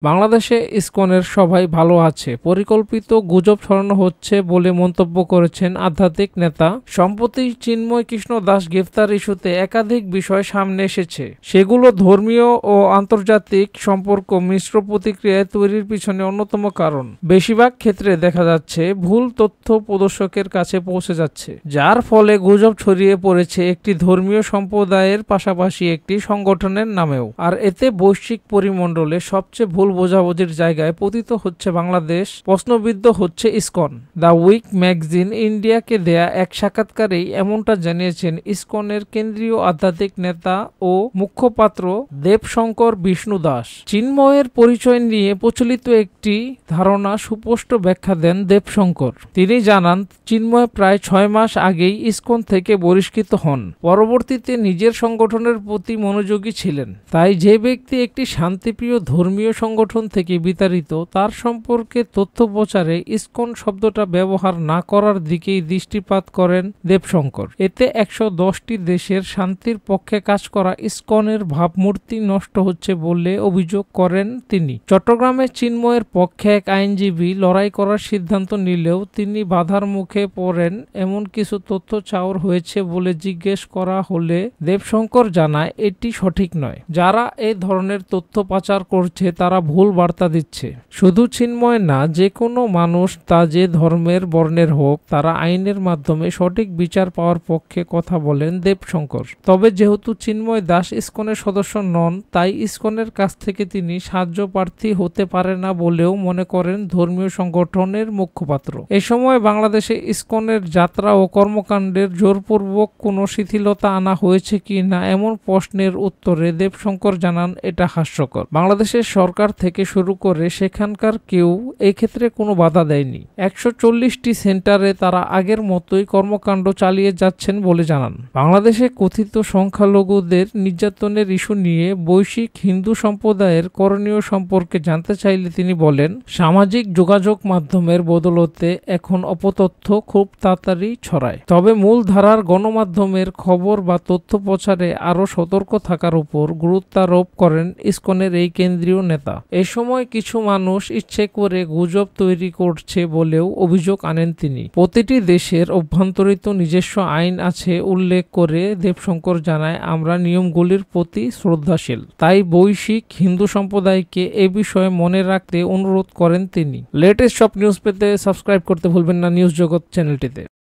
বাংলাদেশে ইসকনের সবাই ভালো আছে, পরিকল্পিত গুজব ছড়ানো হচ্ছে বলে মন্তব্য করেছেন আধ্যাত্মিক নেতা। সম্প্রতি চিন্ময় কৃষ্ণ দাস গ্রেফতার ইস্যুতে একাধিক বিষয় সামনে এসেছে। সেগুলো ধর্মীয় ও আন্তর্জাতিক সম্পর্ক মিশ্র প্রতিক্রিয়া তৈরির পিছনে অন্যতম কারণ। বেশিরভাগ ক্ষেত্রে দেখা যাচ্ছে ভুল তথ্য প্রদর্শকের কাছে পৌঁছে যাচ্ছে, যার ফলে গুজব ছড়িয়ে পড়েছে একটি ধর্মীয় সম্প্রদায়ের পাশাপাশি একটি সংগঠনের নামেও। আর এতে বৈশ্বিক পরিমণ্ডলে সবচেয়ে ভুল বোঝাবুঝির জায়গায় পতিত হচ্ছে বাংলাদেশ, প্রশ্নবিদ্ধ হচ্ছে ইসকন। দ্য উইক ম্যাগাজিন ইন্ডিয়াকে দেয়া এক সাক্ষাৎকারেই এমনটা জানিয়েছেন ইসকনের কেন্দ্রীয় আধ্যাত্মিক নেতা ও মুখপাত্র দেবশঙ্কর বিষ্ণু দাস। চিন্ময়ের পরিচয় নিয়ে প্রচলিত একটি ধারণা সুস্পষ্ট ব্যাখ্যা দেন দেবশঙ্কর। তিনি জানান, চিন্ময় প্রায় 6 মাস আগেই ইসকন থেকে বহিষ্কৃত হন। পরবর্তীতে নিজের সংগঠনের প্রতি মনোযোগী ছিলেন। তাই যে ব্যক্তি একটি শান্তিপ্রিয় ধর্মীয় সংগঠন থেকে বিতাড়িত, তার সম্পর্কে তথ্য প্রচারে ইসকন শব্দটা ব্যবহার না করার দিকেই দৃষ্টিপাত করেন দেবশঙ্কর। এতে 110টি দেশের শান্তির পক্ষে কাজ করা ইসকনের ভাবমূর্তি নষ্ট হচ্ছে বলে অভিযোগ করেন তিনি। চট্টগ্রামে চিন্ময়ের পক্ষে এক আইনজীবী লড়াই করার সিদ্ধান্ত নিলেও তিনি বাধার মুখে পড়েন। এমন কিছু তথ্য চাওর হয়েছে বলে জিজ্ঞেস করা হলে দেবশঙ্কর জানায়, এটি সঠিক নয়। যারা এই ধরনের তথ্য পাচার করছে তারা ভুল বার্তা দিচ্ছে। শুধু চিন্ময় না, যে কোনো মানুষ, তা যে ধর্মের বর্ণের হোক, তারা আইনের মাধ্যমে সঠিক বিচার পাওয়ার পক্ষে কথা বলেন দেবশঙ্কর। তবে যেহেতু চিন্ময় দাস ইসকনের সদস্য নন, তাই ইসকনের কাছ থেকে তিনি সাহায্য প্রার্থী হতে পারে না বলেও মনে করেন ধর্মীয় সংগঠনের মুখপাত্র। এ সময় বাংলাদেশে ইসকনের যাত্রা ও কর্মকাণ্ডের জোরপূর্বক কোনো শিথিলতা আনা হয়েছে কি না এমন প্রশ্নের উত্তরে দেবশঙ্কর জানান, এটা হাস্যকর। বাংলাদেশের সরকার থেকে শুরু করে সেখানকার কেউ এই ক্ষেত্রে কোনো বাধা দেয়নি। 140টি সেন্টারে তারা আগের মতোই কর্মকাণ্ড চালিয়ে যাচ্ছেন বলে জানান। বাংলাদেশে কথিত সংখ্যালঘুদের নির্যাতনের ইস্যু নিয়ে বৈশ্বিক হিন্দু সম্প্রদায়ের করণীয় সম্পর্কে জানতে চাইলে তিনি বলেন, সামাজিক যোগাযোগ মাধ্যমের বদৌলতে এখন অপতথ্য খুব তাড়াতাড়ি ছড়ায়। তবে মূলধারার গণমাধ্যমের খবর বা তথ্য প্রচারে আরও সতর্ক থাকার উপর গুরুত্বারোপ করেন ইসকনের এই কেন্দ্রীয় নেতা। এ সময় কিছু মানুষ ইচ্ছে করে গুজব তৈরি করছে বলেও অভিযোগ আনেন তিনি। প্রতিটি দেশের অভ্যন্তরিত নিজস্ব আইন আছে উল্লেখ করে দেবশঙ্কর জানায়, আমরা নিয়মগুলির প্রতি শ্রদ্ধাশীল। তাই বৈশ্বিক হিন্দু সম্প্রদায়কে এ বিষয়ে মনে রাখতে অনুরোধ করেন তিনি। লেটেস্ট সব নিউজ পেতে সাবস্ক্রাইব করতে ভুলবেন না নিউজ জগৎ চ্যানেলটিতে।